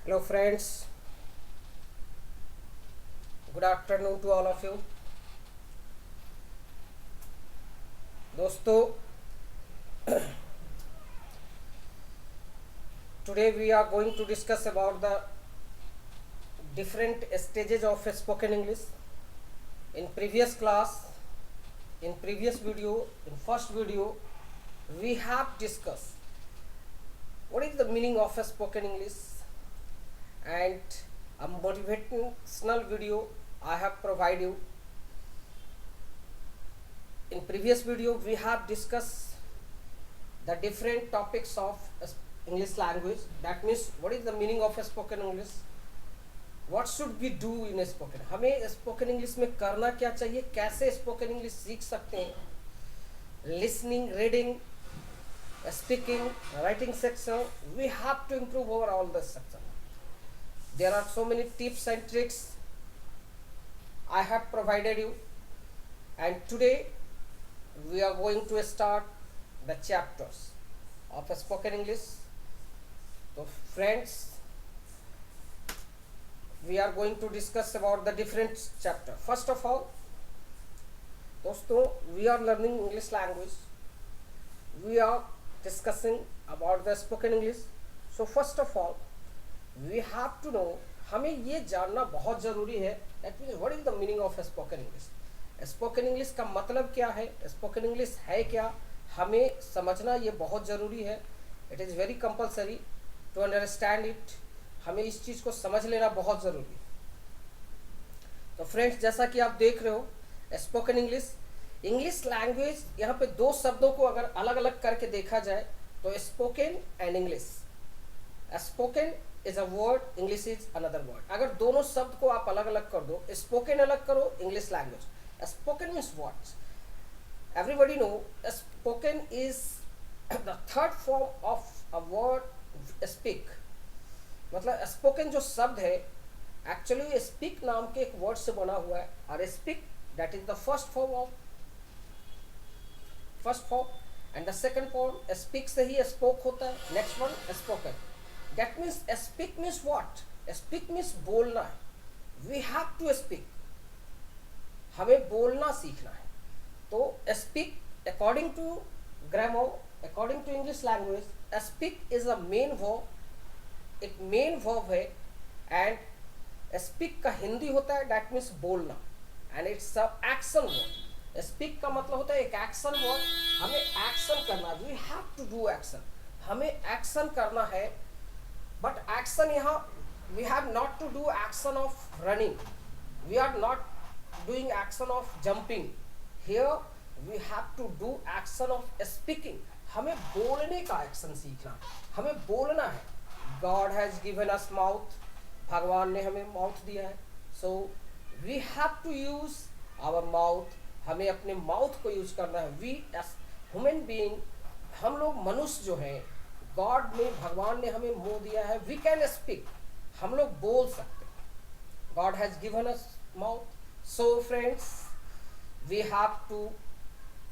Hello friends, good afternoon to all of you. दोस्तों, today we are going to discuss about the different stages of spoken English. In previous class, in previous video, in first video, we have discussed what is the meaning of a spoken English, and a motivational video I have provided you. In previous video we have discussed the different topics of English language. That means what is the meaning of a spoken English, what should we do in a spoken, हमें spoken English में करना क्या चाहिए, कैसे spoken English सीख सकते हैं, listening, reading, speaking, writing section, we have to improve over all this section. There are so many tips and tricks I have provided you, and today we are going to start the chapters of spoken English. So friends, we are going to discuss about the different chapter. First of all, दोस्तों, we are learning English language, we are discussing about the spoken English. So first of all we have to know, हमें ये जानना बहुत ज़रूरी है, that means what is the meaning of a spoken English. Spoken English का मतलब क्या है, स्पोकन इंग्लिश है क्या, हमें समझना ये बहुत ज़रूरी है. It is very compulsory to understand it. हमें इस चीज़ को समझ लेना बहुत ज़रूरी है. तो फ्रेंड्स, जैसा कि आप देख रहे हो, स्पोकन इंग्लिश लैंग्वेज, यहाँ पे दो शब्दों को अगर अलग अलग करके देखा जाए तो spoken and English. Spoken is a word, English is another word. अगर दोनों शब्द को आप अलग अलग कर दो, स्पोकन अलग करो, English language. Spoken means what? Everybody know spoken is the third form of a word speak. मतलब spoken जो शब्द है एक्चुअली speak नाम के एक वर्ड से बना हुआ है, और speak that is the first form and the second form. speak से ही spoke होता है, next one spoken. That means speak means what? Speak means बोलना है. We have to speak, हमें बोलना सीखना है. तो speak according to grammar, according to English language, speak is a main verb, एक मेन वर्ब है. एंड स्पीक का हिंदी होता है दैट मीन्स बोलना, and it's a action word. Speak का मतलब होता है एक एक्शन वर्ड, हमें एक्शन करना, we have to do action, हमें एक्शन करना है. बट एक्शन यहाँ we have not to do action of running, we are not doing action of jumping. Here we have to do action of speaking. हमें बोलने का action सीखना, हमें बोलना है. God has given us mouth, भगवान ने हमें माउथ दिया है. So we have to use our mouth, हमें अपने माउथ को यूज करना है. We as human being, हम लोग मनुष्य जो हैं, गॉड ने, भगवान ने हमें मुंह दिया है. We can speak, हम लोग बोल सकते हैं. God has given us mouth. So friends, we have to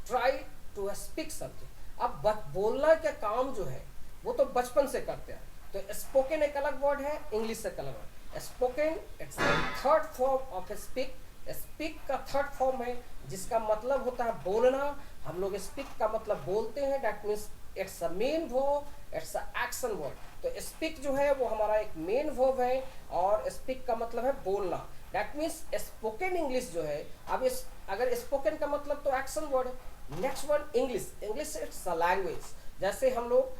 try to speak something. अब बोलना का काम जो है वो तो बचपन से करते हैं. तो स्पोकन एक अलग वर्ड है, इंग्लिश एक अलग word. Spoken it's third form of speak. Speak का थर्ड फॉर्म है जिसका मतलब होता है बोलना. हम लोग स्पीक का मतलब बोलते हैं, that means it's a main verb, it's a action word. तो स्पीक जो है वो हमारा एक मेन वर्ब है, और स्पीक का मतलब है बोलना. दैट मीन्स स्पोकन इंग्लिश जो है, अब इस अगर स्पोकन का मतलब तो एक्शन वर्ड है. Next word English. English it's a language. जैसे हम लोग,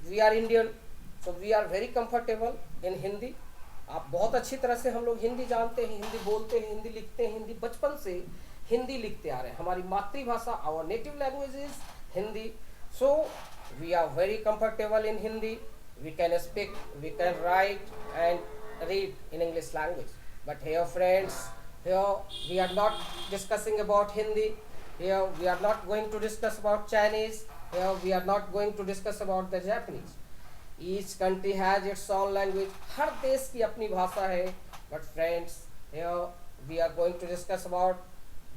we are Indian, so we are very comfortable in Hindi. आप बहुत अच्छी तरह से, हम लोग हिंदी जानते हैं, हिंदी बोलते हैं, हिंदी लिखते हैं, हिंदी बचपन से हिंदी लिखते आ रहे हैं. हमारी मातृभाषा, our native language is Hindi. So we are very comfortable in Hindi. We can speak, we can write and read in English language. But here friends, here we are not discussing about Hindi, here we are not going to discuss about Chinese, here we are not going to discuss about the Japanese. Each country has its own language. हर देश की अपनी भाषा है. But friends, here we are going to discuss about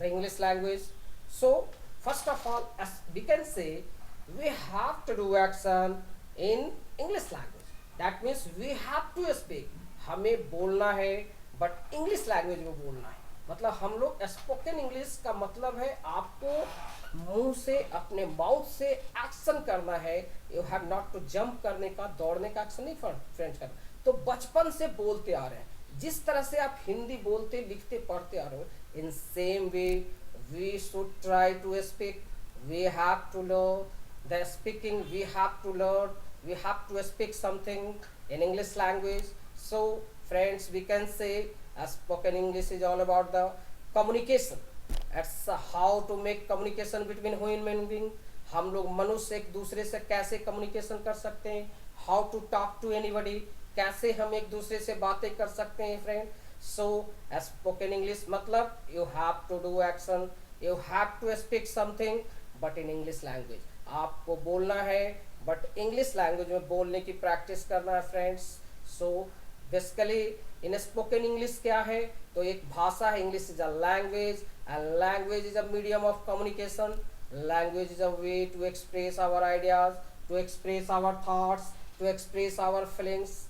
the English language. So first of all, as we can say, we have to do action in English language. That means we have to speak, हमें बोलना है but English language में बोलना है। मतलब हम लोग spoken English का मतलब है आपको मुंह से, अपने माउथ से एक्शन करना है। You have not to jump करने का, दौड़ने का एक्शन नहीं फ्रेंड्स करना। तो बचपन से बोलते आ रहे हैं, जिस तरह से आप हिंदी बोलते, लिखते, पढ़ते आ रहे हो, in same way we should try to speak. We have to learn the speaking, we have to learn, we have to speak something in English language. So friends, we can say spoken English is all about the communication. It's how to make communication between human being. हम लोग मनुष्य एक दूसरे से कैसे communication कर सकते हैं, how to talk to anybody, कैसे हम एक दूसरे से बातें कर सकते हैं फ्रेंड। सो स्पोकन इंग्लिश मतलब you have to do action, you have to speak something but in English language. आपको बोलना है बट इंग्लिश लैंग्वेज में बोलने की प्रैक्टिस करना है friends. So basically in spoken English क्या है, तो एक भाषा है, English is a language and language is a medium of communication. Language is a way to express our ideas, to express our thoughts, to express our feelings.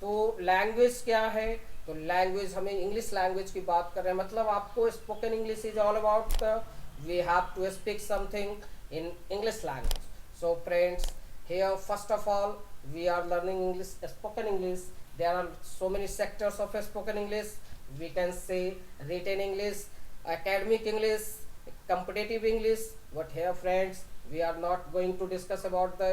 तो language क्या है, तो लैंग्वेज हमें इंग्लिश लैंग्वेज की बात कर रहे हैं, मतलब आपको spoken English is all about we have to speak something in English language. So friends, here first of all we are learning English, spoken English. There are so many sectors of spoken English. We can say written English, academic English, competitive English. But here friends, we are not going to discuss about the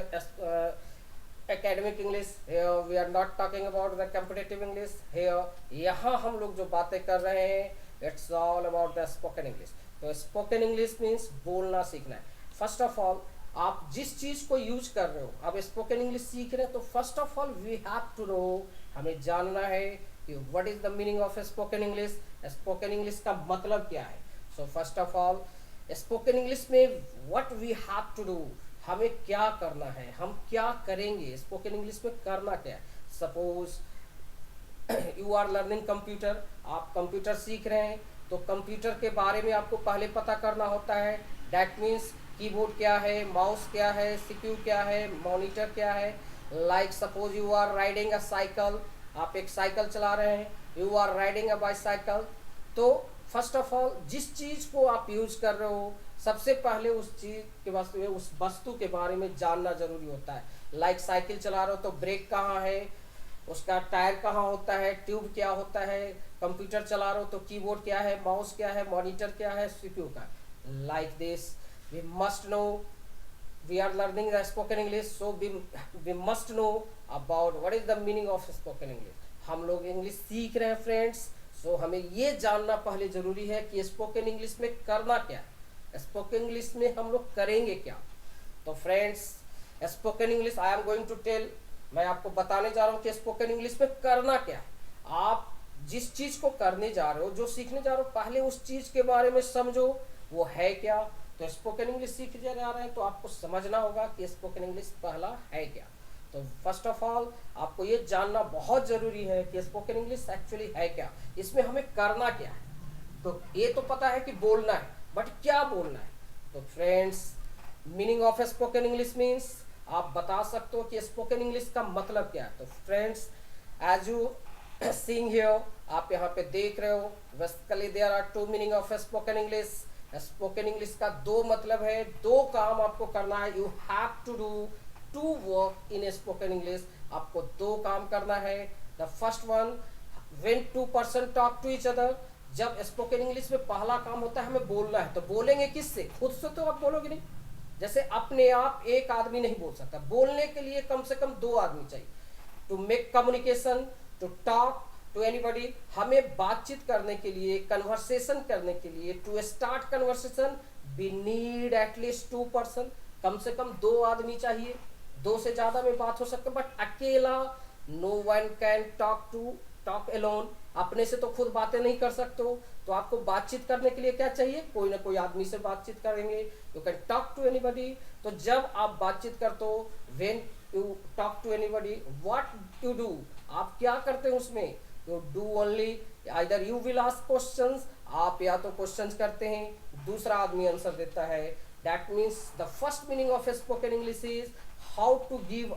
academic English. Here we are not talking about the competitive English. Here यहाँ हम लोग जो बातें कर रहे हैं, it's all about the spoken English. तो spoken English means बोलना सीखना है। फर्स्ट ऑफ ऑल आप जिस चीज को यूज कर रहे हो, आप स्पोकन इंग्लिश सीख रहे हैं, तो first of all we have to know, हमें जानना है कि what is the meaning of spoken English, spoken English का मतलब क्या है। So first of all spoken English में what we have to do, हमें क्या करना है, हम क्या करेंगे, स्पोकन इंग्लिश में करना क्या है। Suppose you are learning computer, आप कंप्यूटर सीख रहे हैं, तो कंप्यूटर के बारे में आपको पहले पता करना होता है। दैट मीन्स कीबोर्ड क्या है, माउस क्या है, सीपीयू क्या है, मॉनिटर क्या है। Like suppose you are riding a cycle, आप एक साइकिल चला रहे हैं, you are riding a bicycle. तो फर्स्ट ऑफ ऑल जिस चीज़ को आप यूज कर रहे हो, सबसे पहले उस चीज़ के वास्ते, उस वस्तु के बारे में जानना जरूरी होता है। लाइक साइकिल चला रहे हो तो ब्रेक कहाँ है, उसका टायर कहाँ होता है, ट्यूब क्या होता है। कंप्यूटर चला रहे हो तो कीबोर्ड क्या है, माउस क्या है, मॉनिटर क्या है, सीपीयू का। Like this we must know, we are learning the spoken English, so we must know about what is the meaning of spoken English. हम लोग इंग्लिश सीख रहे हैं फ्रेंड्स, सो हमें ये जानना पहले जरूरी है कि स्पोकन इंग्लिश में करना क्या है, स्पोकन इंग्लिश में हम लोग करेंगे क्या। तो friends spoken English I am going to tell, मैं आपको बताने जा रहा हूँ कि स्पोकन इंग्लिश में करना क्या है। आप जिस चीज़ को करने जा रहे हो, जो सीखने जा रहे हो, पहले उस चीज़ के बारे में समझो वो है क्या। तो स्पोकन इंग्लिश सीख जा रहे हैं तो आपको समझना होगा कि स्पोकन इंग्लिश पहला है क्या। तो फर्स्ट ऑफ ऑल आपको ये जानना बहुत ज़रूरी है कि स्पोकन इंग्लिश एक्चुअली है क्या, इसमें हमें करना क्या है। तो ये तो पता है कि बोलना है, बट क्या बोलना है। तो friends meaning of spoken English means, आप बता सकते हो कि स्पोकन इंग्लिश का मतलब क्या है। तो friends as you seeing here, आप यहाँ पे देख रहे हो, basically there are two meaning of spoken English. Spoken English का दो मतलब है, दो काम आपको करना है। You have to do two work in spoken English, आपको दो काम करना है। The first one, when two person talk to each other, जब स्पोकन इंग्लिश में पहला काम होता है हमें बोलना है, तो बोलेंगे किससे, खुद से तो आप बोलोगे नहीं। जैसे अपने आप एक आदमी नहीं बोल सकता, बोलने के लिए कम से कम दो आदमी चाहिए। To make communication, to talk to anybody, हमें बातचीत करने के लिए, कन्वर्सेशन करने के लिए, to start conversation we need at least two person, कम से कम दो आदमी चाहिए। दो से ज़्यादा में बात हो सकता है, बट अकेला no one can talk alone, अपने से तो खुद बातें नहीं कर सकते हो। तो आपको बातचीत करने के लिए क्या चाहिए, कोई ना कोई आदमी से बातचीत करेंगे। You can talk to anybody. तो जब आप बातचीत करते हो, when you talk to anybody, what you do, आप क्या करते हो उसमें, you do only either you will ask questions, आप या तो क्वेश्चंस करते हैं, दूसरा आदमी आंसर देता है। That means the first meaning of spoken English is how to give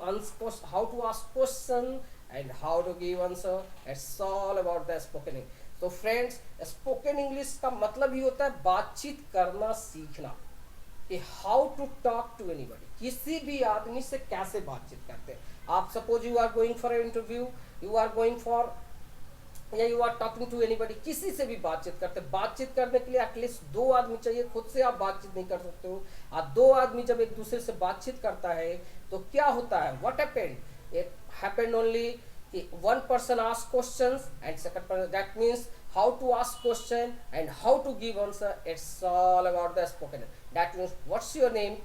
how to ask question and how to give answer. It's all about the spoken English. तो फ्रेंड्स, स्पोकन इंग्लिश का मतलब ही होता है बातचीत करना सीखना, कि how to talk to anybody, किसी भी आदमी से कैसे बातचीत करते हैं आप. Suppose you are going for interview, you are going for, या you are talking to anybody, किसी से भी बातचीत करते हैं. बातचीत करने के लिए एटलीस्ट दो आदमी चाहिए, खुद से आप बातचीत नहीं कर सकते हो. आप दो आदमी जब एक दूसरे से बातचीत करता है तो क्या होता है, what happened, it happened only one person asks questions and second person, that means how to ask question and how to give answer. It's all about the spoken. That means what's your name,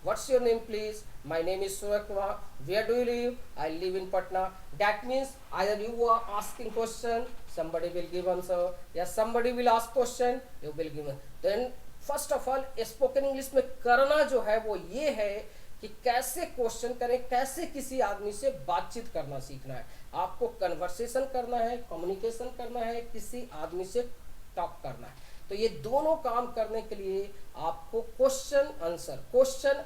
what's your name please, my name is Surya Kumar, where do you live, I live in Patna. That means either you are asking question, somebody will give answer, yes, somebody will ask question, you will give answer. Then first of all spoken English में करना जो है वो ये है कि कैसे question करें, कैसे किसी आदमी से बातचीत करना सीखना है. आपको कन्वर्सेशन करना है, कम्युनिकेशन करना है, किसी आदमी से टॉक करना है. तो ये दोनों काम करने के लिए आपको क्वेश्चन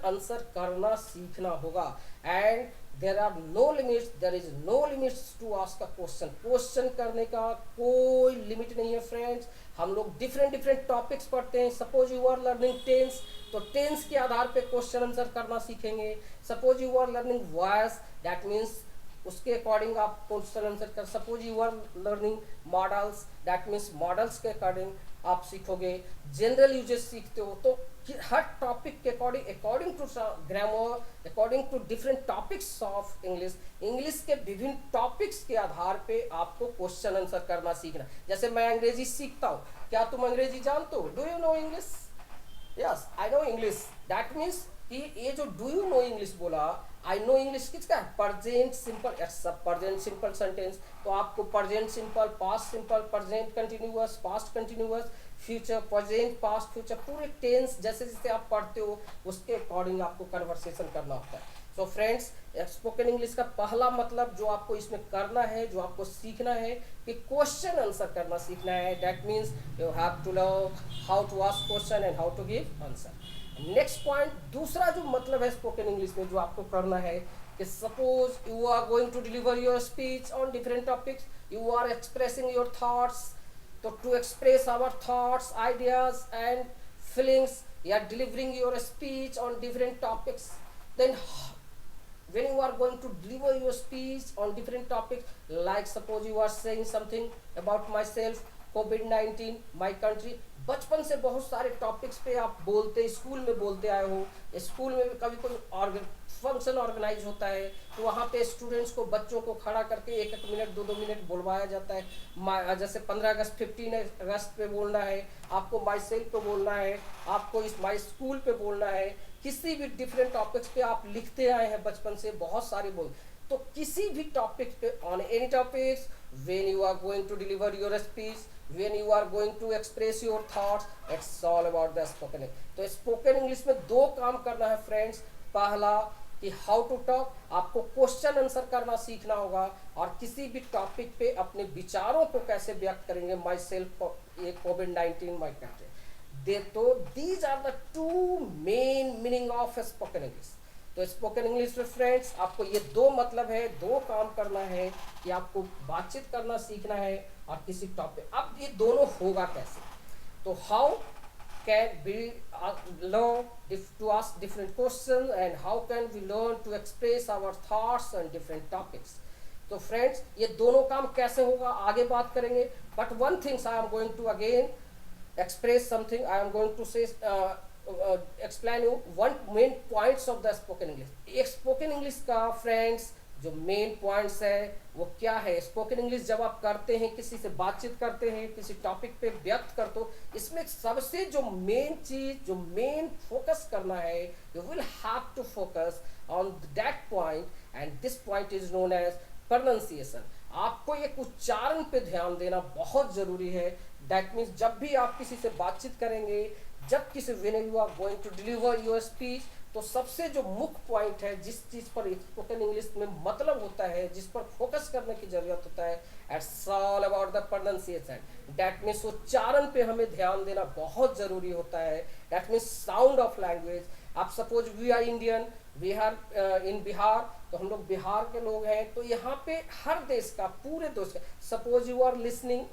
आंसर करना सीखना होगा. And there are no limits, there is no limits to ask a question. Question करने का कोई लिमिट नहीं है फ्रेंड्स. हम लोग डिफरेंट टॉपिक्स पढ़ते हैं. Suppose you are learning tense, तो टेंस के आधार पे क्वेश्चन आंसर करना सीखेंगे. Suppose you are learning voice, that means उसके अकॉर्डिंग आप क्वेश्चन आंसर कर. Suppose you are learning models, that means models के अकॉर्डिंग आप सीखोगे. जनरल यूजेस सीखते हो तो हर टॉपिक के according, according to grammar, according to different topics of English के विभिन्न टॉपिक्स के आधार पे आपको क्वेश्चन आंसर करना सीखना. जैसे मैं अंग्रेजी सीखता हूँ, क्या तुम अंग्रेजी जानते हो, do you no English, yes I know English. That means कि ये जो डू यू नो इंग्लिश बोला, आई नो इंग्लिश किसका है, present simple. It's a present simple sentence. तो आपको present simple, past simple, present continuous, past continuous, future, present, past, future, पूरे tense जैसे जैसे आप पढ़ते हो उसके अकॉर्डिंग आपको कन्वर्सेशन करना होता है. सो फ्रेंड्स, स्पोकन इंग्लिश का पहला मतलब जो आपको इसमें करना है, जो आपको सीखना है कि क्वेश्चन आंसर करना सीखना है. That means you have to learn how to ask question and how to give answer. Next point, दूसरा जो मतलब है स्पोकन इंग्लिश में जो आपको करना है कि suppose you are going to deliver your speech on different topics, you are expressing your thoughts. तो to express our thoughts, ideas and feelings, you are delivering your speech on different topics. Then when you are going to deliver your speech on different topics, like suppose you are saying something about myself, COVID-19, my country. बचपन से बहुत सारे topics पे आप बोलते, school में बोलते आए हो. स्कूल में कभी कोई फंक्शन ऑर्गेनाइज होता है तो वहाँ पे स्टूडेंट्स को, बच्चों को खड़ा करके एक एक मिनट, दो मिनट बुलवाया जाता है. जैसे 15 अगस्त, 15 अगस्त पे बोलना है आपको, माई सेल्फ पे बोलना है आपको, इस माई स्कूल पे बोलना है. किसी भी डिफरेंट टॉपिक्स पे आप लिखते आए हैं बचपन से बहुत सारे बोल. तो किसी भी टॉपिक पे, on any topics, when you are going to deliver your speech, when you are going to express your thoughts, it's all about the spoken English. तो स्पोकन इंग्लिश में दो काम करना है फ्रेंड्स. पहला कि हाउ टू टॉक, आपको question answer करना सीखना होगा, और किसी भी टॉपिक पे अपने विचारों को कैसे व्यक्त करेंगे, माई सेल्फ, ये कोविड-19, माई कंट्री. दे तो these are the two main meaning of spoken English. तो स्पोकन इंग्लिश में फ्रेंड्स आपको ये दो मतलब है, दो काम करना है कि आपको बातचीत करना सीखना है और किसी टॉपिक. अब ये दोनों होगा कैसे, तो how can we learn to ask different question and how can we learn to express our thoughts on different topics. तो फ्रेंड्स ये दोनों काम कैसे होगा आगे बात करेंगे. But one things I am going to again express something, I am going to say explain you one main points of the spoken English. एक spoken English का friends जो मेन पॉइंट्स है वो क्या है. स्पोकन इंग्लिश जब आप करते हैं, किसी से बातचीत करते हैं, किसी टॉपिक पे व्यक्त करते हो, इसमें सबसे जो मेन चीज, जो मेन फोकस करना है, you will have to focus on that point, and this point is known as pronunciation. आपको एक उच्चारण पे ध्यान देना बहुत जरूरी है. दैट मीन्स जब भी आप किसी से बातचीत करेंगे, जब किसी when you are going to deliver your speech, तो सबसे जो मुख्य पॉइंट है, जिस चीज पर स्पोकन इंग्लिश में मतलब होता है, जिस पर फोकस करने की जरूरत होता है, it's all about the pronunciation. That means उच्चारण पे हमें ध्यान देना बहुत जरूरी होता है. That means sound of language. आप suppose we are Indian, Bihar in Bihar, तो हम लोग बिहार के लोग हैं, तो यहाँ पे हर देश का, पूरे देश का, suppose you are listening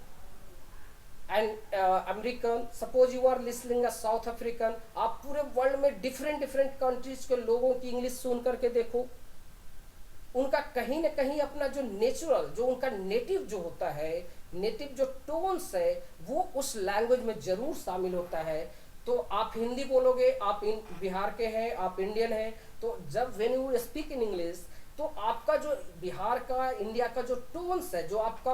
and American, suppose you are listening a South African, आप पूरे वर्ल्ड में डिफरेंट डिफरेंट कंट्रीज के लोगों की इंग्लिश सुन करके देखो, उनका कहीं ना कहीं अपना जो नेचुरल, जो उनका नेटिव जो होता है, नेटिव जो टोन्स है, वो उस लैंग्वेज में जरूर शामिल होता है। तो आप हिंदी बोलोगे, आप इन बिहार के हैं, आप इंडियन हैं, तो जब when you speak in English, तो आपका जो बिहार का, इंडिया का जो टोन्स है, जो आपका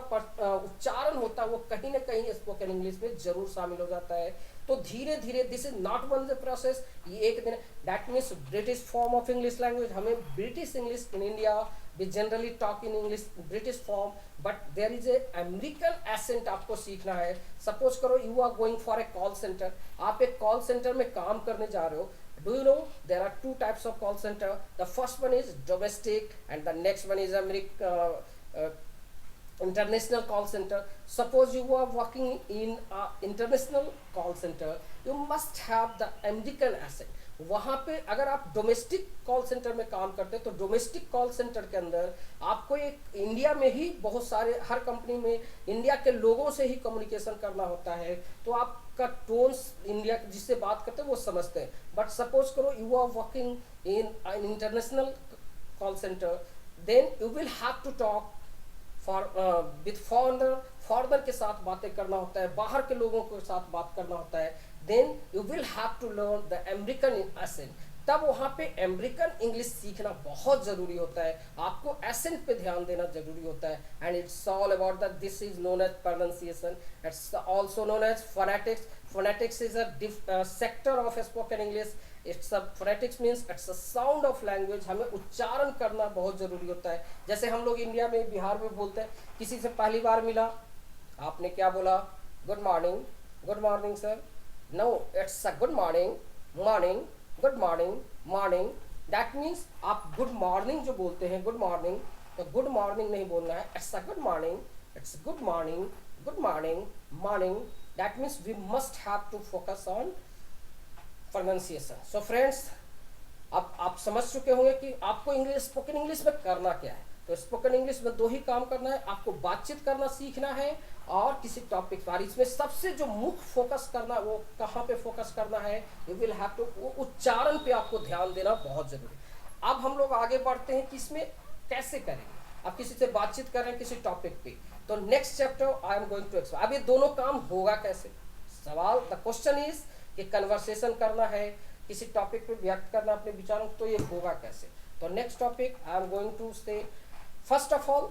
उच्चारण होता है, वो कहीं ना कहीं स्पोकन इंग्लिश में जरूर शामिल हो जाता है। तो धीरे धीरे, this is not one the process, ये एक दिन, that means British form of English language, हमें British English in India, we generally talk in English British form, but there is a American accent आपको सीखना है। सपोज करो you are going for a call centre, आप एक call centre में काम करने जा रहे हो। Do you know there are two types of call centre, the first one is domestic and the next one is international call center. Suppose you are working in a international call center, you must have the American accent। वहाँ पे अगर आप domestic call centre में काम करते हैं, तो domestic call centre के अंदर आपको एक इंडिया में ही बहुत सारे, हर कंपनी में इंडिया के लोगों से ही कम्युनिकेशन करना होता है, तो आपका टोन्स इंडिया जिससे बात करते हैं वो समझते हैं। बट सपोज करो you are working in an international call centre, then you will have to talk with foreigner के साथ बातें करना होता है, बाहर के लोगों के साथ बात करना होता है। Then you will have to learn the American accent, तब वहाँ पे अमेरिकन इंग्लिश सीखना बहुत ज़रूरी होता है, आपको एसेंट पे ध्यान देना ज़रूरी होता है। And it's all about that, this is known as pronunciation, it's also known as phonetics. Phonetics is a sector of spoken English. It's a phonetics means it's a sound of language, हमें उच्चारण करना बहुत ज़रूरी होता है। जैसे हम लोग इंडिया में, बिहार में बोलते हैं, किसी से पहली बार मिला, आपने क्या बोला? Good morning, good morning sir. No, it's a good morning, morning, good morning, morning. That means आप गुड मॉर्निंग जो बोलते हैं, गुड मॉर्निंग, तो गुड मॉर्निंग नहीं बोलना है, it's a good morning, it's good morning, good morning, morning. That means we must have to focus on pronunciation. So friends, अब आप समझ चुके होंगे कि आपको इंग्लिश, स्पोकन इंग्लिश में करना क्या है। तो स्पोकन इंग्लिश में दो ही काम करना है, आपको बातचीत करना सीखना है और किसी टॉपिक पर। इसमें सबसे जो मुख्य फोकस करना है, वो कहाँ पे फोकस करना है? यू विल हैव टू, उच्चारण पे आपको ध्यान देना बहुत जरूरी। अब हम लोग आगे बढ़ते हैं कि इसमें कैसे करेंगे। आप किसी से बातचीत कर रहे हैं किसी टॉपिक पे, तो next chapter I am going to explain. अब ये दोनों काम होगा कैसे? सवाल, द क्वेश्चन इज कि कन्वर्सेशन करना है, किसी टॉपिक पे व्यक्त करना अपने विचारों, तो ये होगा कैसे? तो next topic I am going to say, first of all,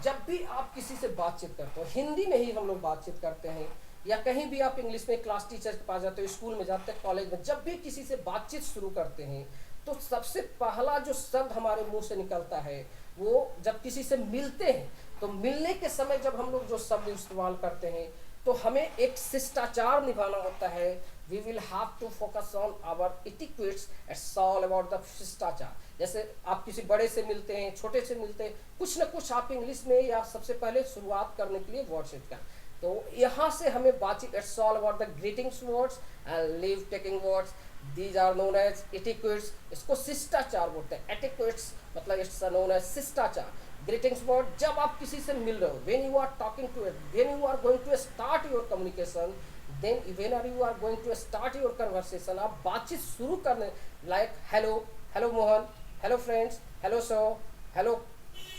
जब भी आप किसी से बातचीत करते हो, हिंदी में ही हम लोग बातचीत करते हैं, या कहीं भी आप इंग्लिश में क्लास टीचर के पास जाते हो, स्कूल में जाते हैं, कॉलेज में, जब भी किसी से बातचीत शुरू करते हैं, तो सबसे पहला जो शब्द हमारे मुंह से निकलता है, वो जब किसी से मिलते हैं, तो मिलने के समय जब हम लोग जो शब्द इस्तेमाल करते हैं, तो हमें एक शिष्टाचार निभाना होता है। We will have to focus on our etiquettes, it's all about the शिष्टाचार। जैसे आप किसी बड़े से मिलते हैं, छोटे से मिलते हैं, कुछ ना कुछ आप इंग्लिश में या सबसे पहले शुरुआत करने के लिए वर्ड्स यूज करें। तो यहाँ से हमें बातचीत, it's all about the greetings words and leave taking words, these are known as etiquettes. इसको शिष्टाचार बोलते हैं। एटिक्वेट्स मतलब इट्स नोन एज शिष्टाचार। ग्रीटिंग्स वर्ड, जब आप किसी से मिल रहे हो, when you are talking to it, when you are going to start your communication, then when are you are going to start your conversation, आप बातचीत शुरू करने, like hello, hello Mohan, hello friends, hello sir, hello,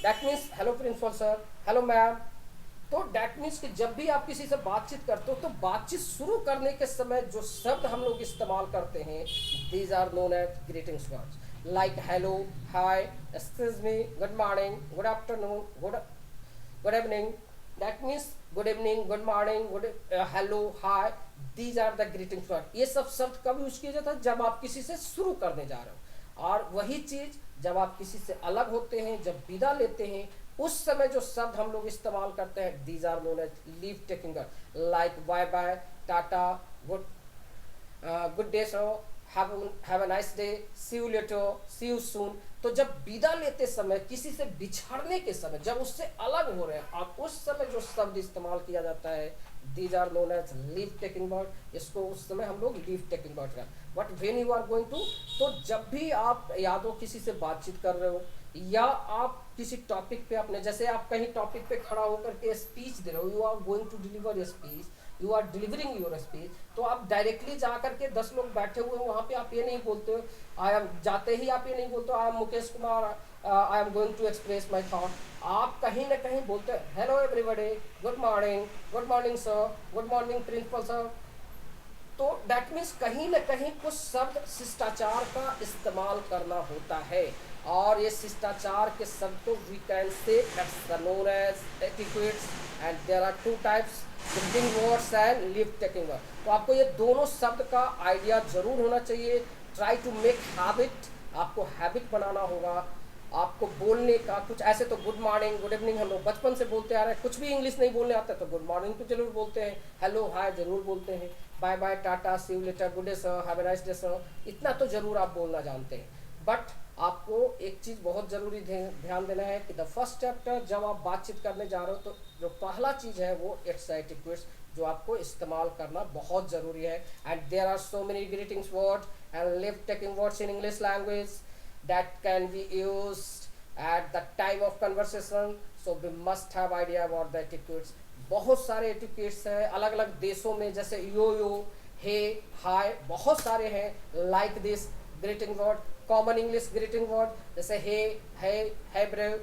that means hello principal sir, hello ma'am. तो that means कि जब भी आप किसी से बातचीत करते हो, तो बातचीत शुरू करने के समय जो शब्द हम लोग इस्तेमाल करते हैं, these are known as greetings words, like hello, hi, excuse me, good morning, good afternoon, good evening. That means good evening, good morning, hello, hi. These are the greetings word. ये सब शब्द कब यूज किया जाता है? जब आप किसी से शुरू करने जा रहे हो। और वही चीज जब आप किसी से अलग होते हैं, जब विदा लेते हैं, उस समय जो शब्द हम लोग इस्तेमाल करते हैं, these are known as leave taking word, like bye bye, tata, good day sir, have a nice day, see you later, see you soon. तो जब विदा लेते समय, किसी से बिछड़ने के समय, जब उससे अलग हो रहे हैं आप, उस समय जो शब्द इस्तेमाल किया जाता है, these are known as leave taking word. इसको उस समय हम लोग लीव टेकिंग वर्ड का। But when you are going to, तो जब भी आप या तो किसी से बातचीत कर रहे हो या आप किसी टॉपिक पे अपने, जैसे आप कहीं टॉपिक पे खड़ा होकर के स्पीच दे रहे हो, you are going to deliver a speech, you are delivering your speech, तो आप डायरेक्टली जा करके 10 लोग बैठे हुए हैं वहाँ पे आप ये नहीं बोलते हो, आई एम, जाते ही आप ये नहीं बोलते I am Mukesh Kumar, I am going to express my thought. आप कहीं ना कहीं बोलते हैं hello everybody, good morning sir, good morning principal sir. तो दैट मीन्स कहीं ना कहीं कुछ शब्द शिष्टाचार का इस्तेमाल करना होता है, और ये शिष्टाचार के शब्द को we can say it's known as etiquettes, and there are two types, greeting words and leave taking word. तो आपको ये दोनों शब्द का आइडिया जरूर होना चाहिए। ट्राई टू मेक हैबिट, आपको हैबिट बनाना होगा आपको बोलने का। कुछ ऐसे तो गुड मॉर्निंग, गुड इवनिंग हम लोग बचपन से बोलते आ रहे हैं, कुछ भी इंग्लिश नहीं बोलने आता तो गुड मॉर्निंग तो जरूर बोलते हैं, हेलो हाय जरूर बोलते हैं, bye bye, tata, see you later, good day sir, have a nice day sir, इतना तो जरूर आप बोलना जानते हैं। बट आपको एक चीज़ बहुत ज़रूरी ध्यान देना है कि द फर्स्ट चैप्टर जब आप बातचीत करने जा रहे हो तो जो पहला चीज़ है वो इट्स एटिक्वेट्स, जो आपको इस्तेमाल करना बहुत ज़रूरी है। And there are so many greetings word and leave taking words in English language that can be used at the time of conversation, so we must have idea about the etiquettes। बहुत सारे etiquettes हैं अलग अलग देशों में, जैसे यो yo, हे, हाय, बहुत सारे हैं। Like this greeting word, common English greeting word जैसे है ब्रेव।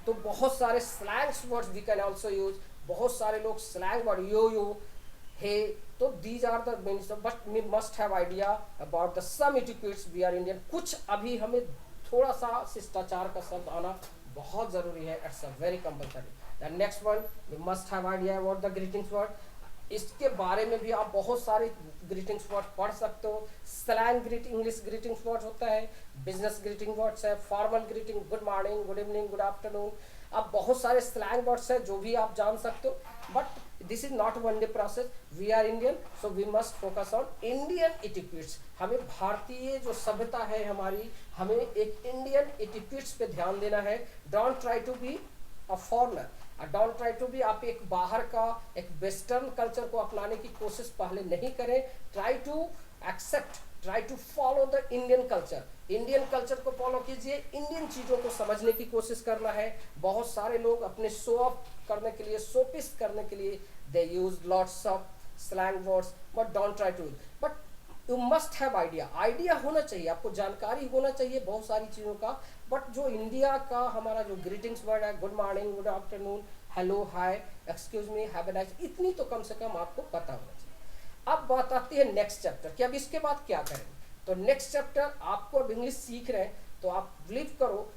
तो बहुत सारे slangs words we can also use, बहुत सारे लोग slang word yo yo, hey, तो these are the means, but we must have idea about the some etiquettes. We are Indian, कुछ अभी हमें थोड़ा सा शिष्टाचार का शब्द आना बहुत जरूरी है, it's a very compulsory. The next one, we must have idea about the greetings word. इसके बारे में भी आप बहुत सारे ग्रीटिंग्स वर्ड पढ़ सकते हो। Slang greeting, English greetings word होता है, बिजनेस ग्रीटिंग वर्ड्स है, formal greeting, good morning, good evening, good afternoon. अब बहुत सारे स्लैंग वर्ड्स है जो भी आप जान सकते हो, but this is not one day process. We are Indian, so we must focus on Indian etiquettes. हमें भारतीय जो सभ्यता है हमारी, हमें एक इंडियन एटिक्वेट्स पे ध्यान देना है। Don't try to be a foreigner, don't try to be, आप एक बाहर का एक वेस्टर्न कल्चर को अपनाने की कोशिश पहले नहीं करें। Try to accept, try to follow the Indian culture. Indian culture को फॉलो कीजिए, इंडियन चीज़ों को समझने की कोशिश करना है। बहुत सारे लोग अपने शो ऑफ करने के लिए, शोपीस करने के लिए they use lots of slang words, but don't try to, but you must have idea. Idea होना चाहिए, आपको जानकारी होना चाहिए बहुत सारी चीज़ों का। बट जो इंडिया का हमारा जो ग्रीटिंग्स वर्ड है, good morning, good afternoon, hello, hi, excuse me, have a nice, इतनी तो कम से कम आपको पता होना चाहिए। अब बात आती है नेक्स्ट चैप्टर कि अब इसके बाद क्या करें। तो नेक्स्ट चैप्टर आपको अब इंग्लिश सीख रहे हैं तो आप बिलीव करो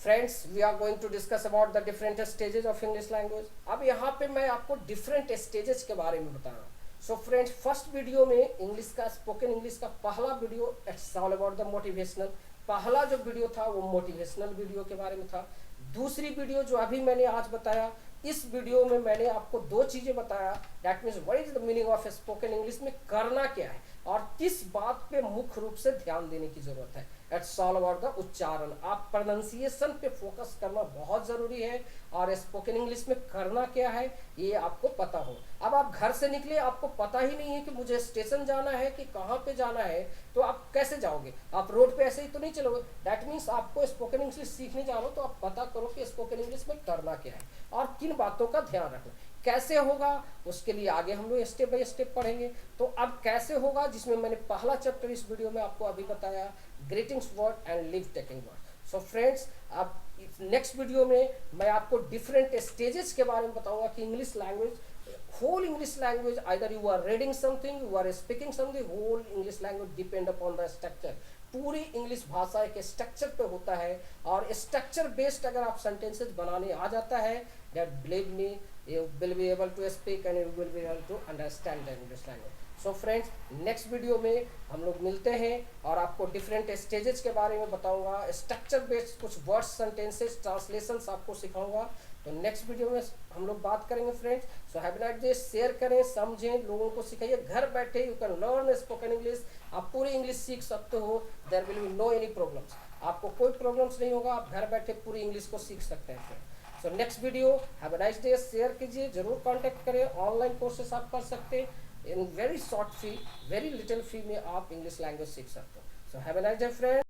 friends, we are going to discuss about the different stages of English language. अब यहाँ पे मैं आपको डिफरेंट स्टेजेस के बारे में बता रहा हूँ। सो फ्रेंड्स, फर्स्ट वीडियो में इंग्लिश का, स्पोकन इंग्लिश का पहला video, it's all about the motivational. पहला जो वीडियो था वो मोटिवेशनल वीडियो के बारे में था। दूसरी वीडियो जो अभी मैंने आज बताया, इस वीडियो में मैंने आपको दो चीजें बताया, that means what is the meaning of spoken English, में करना क्या है और किस बात पे मुख्य रूप से ध्यान देने की जरूरत है। इट्स ऑल अबाउट द उच्चारण। आप प्रोनाउंसिएशन पे फोकस करना बहुत जरूरी है, और स्पोकन इंग्लिश में करना क्या है ये आपको पता हो। अब आप घर से निकले, आपको पता ही नहीं है कि मुझे स्टेशन जाना है कि कहाँ पे जाना है, तो आप कैसे जाओगे? आप रोड पे ऐसे ही तो नहीं चलोगे। दैट मीन्स आपको स्पोकन इंग्लिश सीखने जा रहे हो तो आप पता करो कि स्पोकन इंग्लिश में करना क्या है और किन बातों का ध्यान रखना। कैसे होगा उसके लिए आगे हम लोग स्टेप बाय स्टेप पढ़ेंगे। तो अब कैसे होगा, जिसमें मैंने पहला चैप्टर इस वीडियो में आपको अभी बताया, greetings word and leave taking word. So friends, अब नेक्स्ट वीडियो में मैं आपको डिफरेंट स्टेजेस के बारे में बताऊंगा कि English language, whole English language, either you are reading something, you are speaking something, whole English language depend upon the structure। पूरी इंग्लिश भाषा एक स्ट्रक्चर पे होता है, और स्ट्रक्चर बेस्ड अगर आप सेंटेंसेस बनाने आ जाता है, that believe me, you will be able to speak and you will be able to understand the English language। So friends, next video में हम लोग मिलते हैं और आपको डिफरेंट स्टेजेस के बारे में बताऊंगा, स्ट्रक्चर बेस्ड कुछ वर्ड्स, सेंटेंसेस, ट्रांसलेशंस आपको सिखाऊंगा। तो नेक्स्ट वीडियो में हम लोग बात करेंगे friends. So have a nice day. Share करें, समझें, लोगों को सिखाइए। घर बैठे you can learn spoken English, आप पूरी इंग्लिश सीख सकते हो, there will be no any problems. आपको कोई प्रॉब्लम्स नहीं होगा, आप घर बैठे पूरी इंग्लिश को सीख सकते हैं friend. So next video, have a nice day, share कीजिए, जरूर कांटेक्ट करें, ऑनलाइन कोर्सेस आप कर सकते हैं in very short fee, very little fee में आप इंग्लिश लैंग्वेज सीख सकते हो। So have a nice day friend.